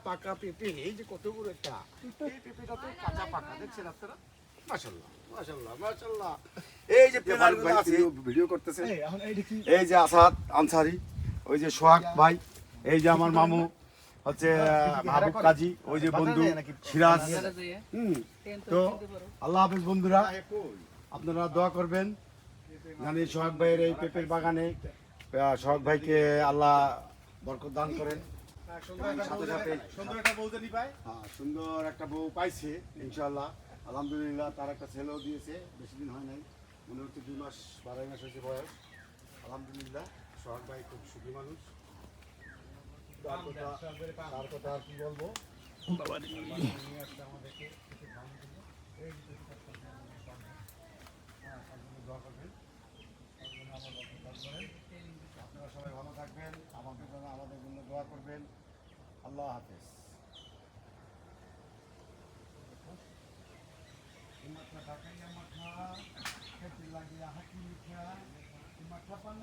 পাকা পেঁপে এই যে কত বড় একটা এই পেঁপেটা তো কাঁচা পাকা দেখছেন আপনারা মাশাআল্লাহ মাশাআল্লাহ মাশাআল্লাহ এই যে পেঁপেগুলো আছে ভিডিও করতেছে এই যে আসাদ আনসারি ওই যে সোহাগ ভাই এই যে আমার মামু হচ্ছে মাহবুব কাজী ওই যে বন্ধু সিরাজ তো আল্লাহ হাফেজ বন্ধুরা আপনারা দোয়া করবেন জানি সোহাগ ভাইয়ের এই পেঁপের বাগানে সোহাগ ভাইকে আল্লাহ বরকত দান করেন সাথে সাথে সুন্দর একটা বউ জানি পায় সুন্দর একটা বউ পাইছে ইনশাআল্লাহ আলহামদুলিল্লাহ তার একটা ছেলেও দিয়েছে বেশি দিন হয় নাই মনে হচ্ছে 2 মাস 12 মাস হয়েছে বয়স আলহামদুলিল্লাহ সোহাগ ভাই খুব সুখী মানুষ তার কথা আর কি বলবো আমাদেরকে আপনারা সবাই ভালো থাকবেন আমাদের জন্য দোয়া করবেন আল্লাহ হাফেজ মাথা পান